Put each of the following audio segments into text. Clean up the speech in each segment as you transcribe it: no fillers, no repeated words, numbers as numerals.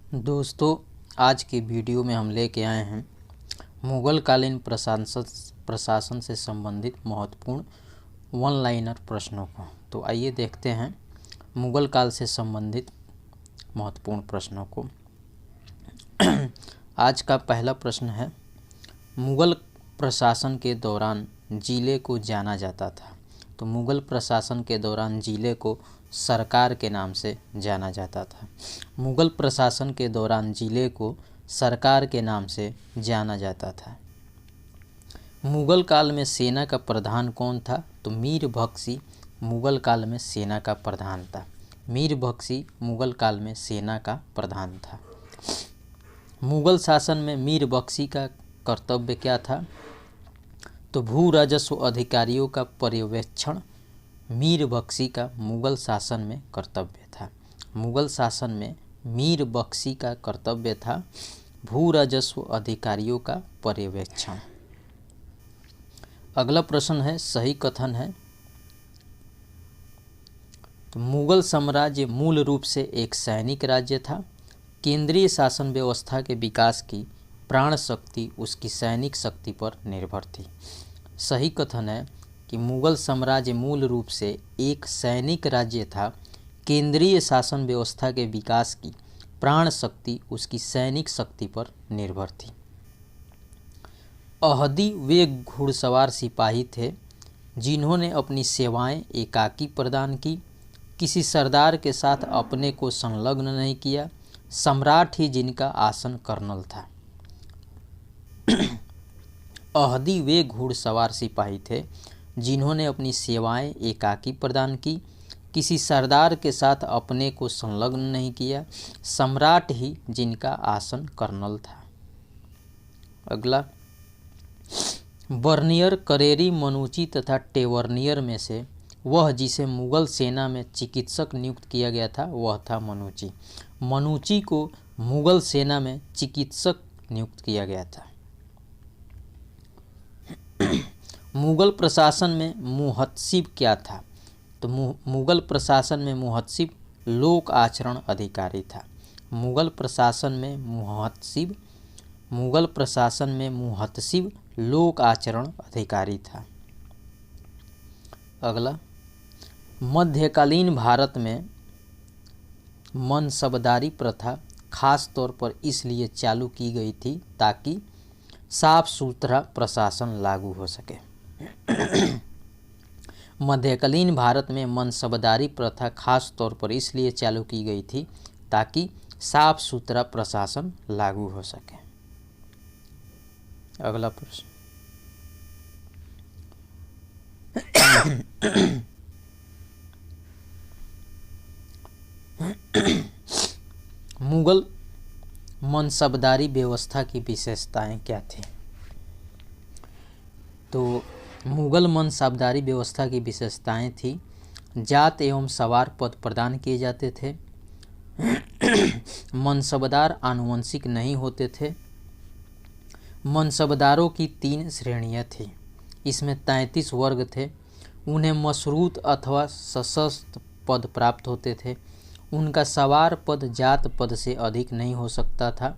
दोस्तों, आज की वीडियो में हम लेके आए हैं मुगल कालीन प्रशासन से संबंधित महत्वपूर्ण वन लाइनर प्रश्नों को। तो आइए देखते हैं मुगल काल से संबंधित महत्वपूर्ण प्रश्नों को। आज का पहला प्रश्न है, मुगल प्रशासन के दौरान जिले को जाना जाता था। तो मुगल प्रशासन के दौरान जिले को सरकार के नाम से जाना जाता था। मुगल प्रशासन के दौरान जिले को सरकार के नाम से जाना जाता था। मुगल काल में सेना का प्रधान कौन था? तो मीर बख्शी मुगल काल में सेना का प्रधान था। मीर बख्शी मुगल काल में सेना का प्रधान था। मुगल शासन में मीर बख्शी का कर्तव्य क्या था? तो भू राजस्व अधिकारियों का पर्यवेक्षण मीर बख्शी का मुगल शासन में कर्तव्य था। मुगल शासन में मीर बख्शी का कर्तव्य था भू राजस्व अधिकारियों का पर्यवेक्षण। अगला प्रश्न है, सही कथन है। तो मुगल साम्राज्य मूल रूप से एक सैनिक राज्य था। केंद्रीय शासन व्यवस्था के विकास की प्राण शक्ति उसकी सैनिक शक्ति पर निर्भर थी। सही कथन है कि मुगल साम्राज्य मूल रूप से एक सैनिक राज्य था। केंद्रीय शासन व्यवस्था के विकास की प्राण शक्ति उसकी सैनिक शक्ति पर निर्भर थी। अहदी वे घुड़सवार सिपाही थे जिन्होंने अपनी सेवाएं एकाकी प्रदान की, किसी सरदार के साथ अपने को संलग्न नहीं किया। सम्राट ही जिनका आसन कर्नल था। अहदी वे घुड़सवार सिपाही थे जिन्होंने अपनी सेवाएं एकाकी प्रदान की, किसी सरदार के साथ अपने को संलग्न नहीं किया। सम्राट ही जिनका आसन कर्नल था। अगला, बर्नियर, करेरी, मनुची तथा टेवर्नियर में से वह जिसे मुगल सेना में चिकित्सक नियुक्त किया गया था वह था मनुची। मनुची को मुगल सेना में चिकित्सक नियुक्त किया गया था। मुगल प्रशासन में मुहत्सिब क्या था? तो मुगल प्रशासन में मुहत्सिब लोक आचरण अधिकारी था। मुगल प्रशासन में मुहत्सिब लोक आचरण अधिकारी था। अगला, मध्यकालीन भारत में मनसबदारी प्रथा खास तौर पर इसलिए चालू की गई थी ताकि साफ सुथरा प्रशासन लागू हो सके। मध्यकालीन भारत में मनसबदारी प्रथा खास तौर पर इसलिए चालू की गई थी ताकि साफ सुथरा प्रशासन लागू हो सके। अगला प्रश्न, मुगल मनसबदारी व्यवस्था की विशेषताएं क्या थी? तो मुगल मनसबदारी व्यवस्था की विशेषताएं थी, जात एवं सवार पद प्रदान किए जाते थे। मनसबदार आनुवंशिक नहीं होते थे। मनसबदारों की 3 श्रेणियां थी। इसमें 33 वर्ग थे। उन्हें मशरूत अथवा सशस्त्र पद प्राप्त होते थे। उनका सवार पद जात पद से अधिक नहीं हो सकता था।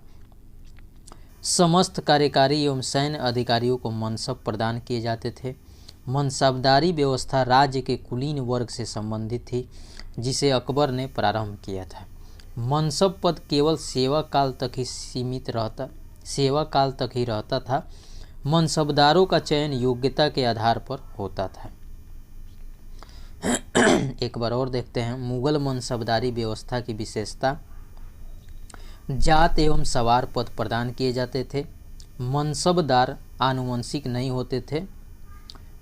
समस्त कार्यकारी एवं सैन्य अधिकारियों को मनसब प्रदान किए जाते थे। मनसबदारी व्यवस्था राज्य के कुलीन वर्ग से संबंधित थी जिसे अकबर ने प्रारंभ किया था। मनसब पद केवल सेवा काल तक ही रहता था। मनसबदारों का चयन योग्यता के आधार पर होता था। एक बार और देखते हैं, मुगल मनसबदारी व्यवस्था की विशेषता, जात एवं सवार पद प्रदान किए जाते थे। मनसबदार आनुवंशिक नहीं होते थे।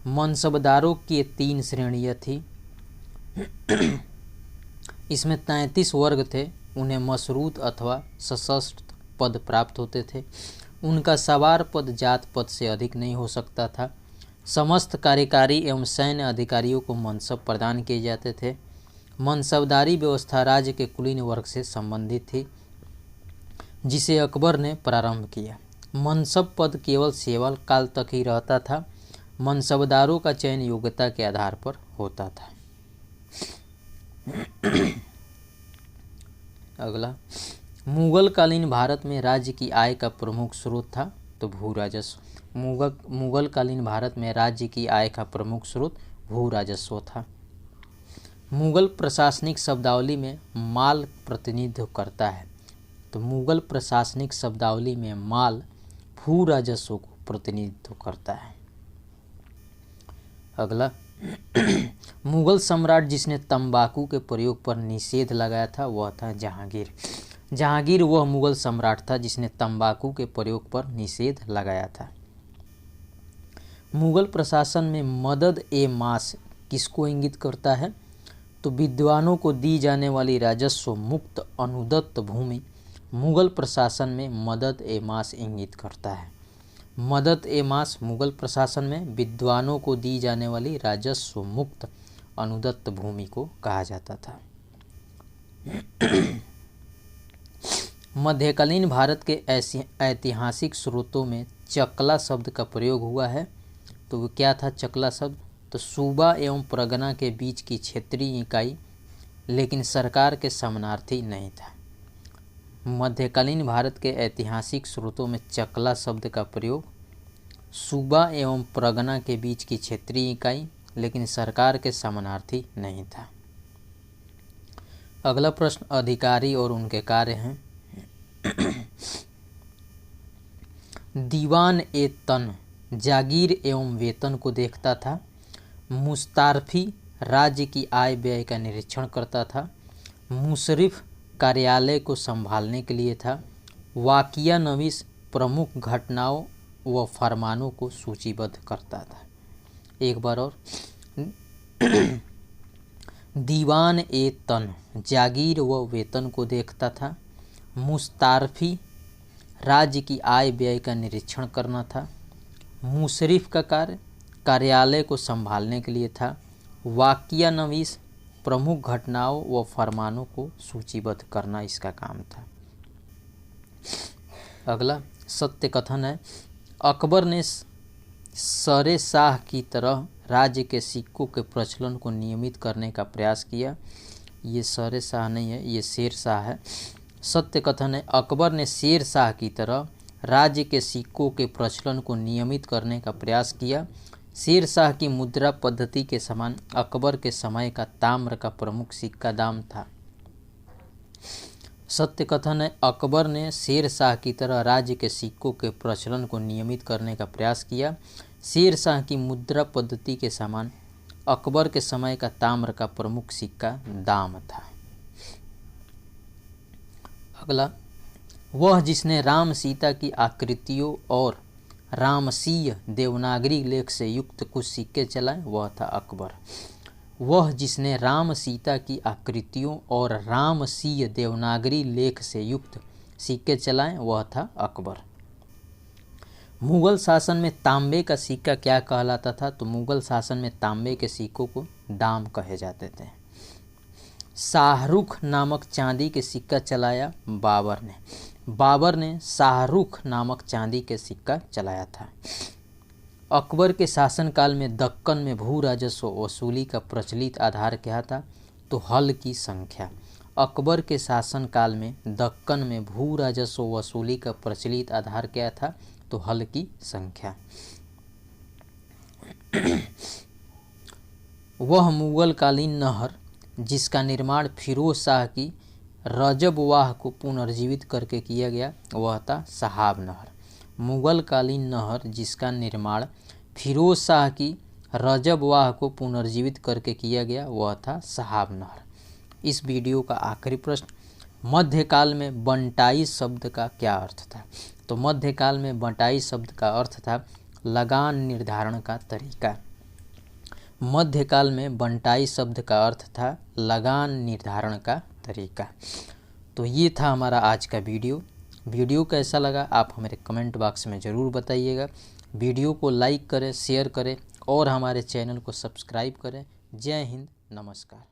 मनसबदारों की 3 श्रेणियां थी। इसमें 33 वर्ग थे। उन्हें मशरूत अथवा सशस्त्र पद प्राप्त होते थे। उनका सवार पद जात पद से अधिक नहीं हो सकता था। समस्त कार्यकारी एवं सैन्य अधिकारियों को मनसब प्रदान किए जाते थे। मनसबदारी व्यवस्था राज्य के कुलीन वर्ग से संबंधित थी जिसे अकबर ने प्रारंभ किया। मनसब पद केवल सेवा काल तक ही रहता था। मनसबदारों का चयन योग्यता के आधार पर होता था। अगला, मुगल कालीन भारत में राज्य की आय का प्रमुख स्रोत था तो भू राजस्व। मुगल कालीन भारत में राज्य की आय का प्रमुख स्रोत भू राजस्व था। मुगल प्रशासनिक शब्दावली में माल प्रतिनिधित्व करता है तो मुगल प्रशासनिक शब्दावली में माल भू राजस्व को प्रतिनिधित्व करता है। अगला मुगल सम्राट जिसने तंबाकू के प्रयोग पर निषेध लगाया था वह था जहांगीर। जहांगीर वह मुगल सम्राट था जिसने तंबाकू के प्रयोग पर निषेध लगाया था। मुगल प्रशासन में मदद ए मास किसको इंगित करता है तो विद्वानों को दी जाने वाली राजस्व मुक्त अनुदत्त भूमि मुगल प्रशासन में मदद ए मास इंगित करता है। मदद ए मास मुगल प्रशासन में विद्वानों को दी जाने वाली राजस्व मुक्त अनुदत्त भूमि को कहा जाता था। मध्यकालीन भारत के ऐतिहासिक स्रोतों में चकला शब्द का प्रयोग हुआ है तो वो क्या था चकला शब्द तो सूबा एवं परगना के बीच की क्षेत्रीय इकाई लेकिन सरकार के समानार्थी नहीं था। मध्यकालीन भारत के ऐतिहासिक स्रोतों में चकला शब्द का प्रयोग सूबा एवं परगना के बीच की क्षेत्रीय इकाई लेकिन सरकार के समानार्थी नहीं था। अगला प्रश्न अधिकारी और उनके कार्य हैं। दीवान ए तन जागीर एवं वेतन को देखता था। मुस्तारफी राज्य की आय व्यय का निरीक्षण करता था। मुशरिफ कार्यालय को संभालने के लिए था। वाकिया नवीस प्रमुख घटनाओं व फरमानों को सूचीबद्ध करता था। एक बार और दीवान ए तन जागीर व वेतन को देखता था। मुस्तारफी राज्य की आय व्यय का निरीक्षण करना था। मुशरिफ का कार्य कार्यालय को संभालने के लिए था। वाकिया नवीस प्रमुख घटनाओं व फरमानों को सूचीबद्ध करना इसका काम था। अगला सत्य कथन है। अकबर ने सरे शाह की तरह राज्य के सिक्कों के प्रचलन को नियमित करने का प्रयास किया। ये सरे शाह नहीं है, ये शेर शाह है। सत्य कथन है अकबर ने शेर शाह की तरह राज्य के सिक्कों के प्रचलन को नियमित करने का प्रयास किया। शेर शाह की मुद्रा पद्धति के समान अकबर के समय का ताम्र का प्रमुख सिक्का दाम था। सत्य कथन है अकबर ने शेर शाह की तरह राज्य के सिक्कों के प्रचलन को नियमित करने का प्रयास किया। शेर शाह की मुद्रा पद्धति के समान अकबर के समय का ताम्र का प्रमुख सिक्का दाम था। अगला वह जिसने राम सीता की आकृतियों और रामसीय देवनागरी लेख से युक्त कुछ सिक्के चलाए वह था अकबर। वह जिसने राम सीता की आकृतियों और रामसीय देवनागरी लेख से युक्त सिक्के चलाए वह था अकबर। मुगल शासन में तांबे का सिक्का क्या कहलाता था तो मुगल शासन में तांबे के सिक्कों को दाम कहे जाते थे। शाहरुख नामक चांदी के सिक्का चलाया बाबर ने। बाबर ने शाहरुख नामक चांदी के सिक्का चलाया था। अकबर के शासनकाल में दक्कन में भू राजस्व वसूली का प्रचलित आधार क्या था तो हल की संख्या। अकबर के शासनकाल में दक्कन में भू राजस्व वसूली का प्रचलित आधार क्या था तो हल की संख्या। वह मुगल कालीन नहर जिसका निर्माण फिरोज शाह की रजबवाह को पुनर्जीवित करके किया गया वह था सहाब नहर। मुगल कालीन नहर जिसका निर्माण फिरोज शाह की रजबवाह को पुनर्जीवित करके किया गया वह था सहाब नहर। इस वीडियो का आखिरी प्रश्न मध्यकाल में बंटाई शब्द का क्या अर्थ था तो मध्यकाल में बंटाई शब्द का अर्थ था लगान निर्धारण का तरीका। मध्यकाल में बंटाई शब्द का अर्थ था लगान निर्धारण का तरीका। तो ये था हमारा आज का वीडियो कैसा लगा आप हमारे कमेंट बॉक्स में ज़रूर बताइएगा। वीडियो को लाइक करें, शेयर करें और हमारे चैनल को सब्सक्राइब करें। जय हिंद, नमस्कार।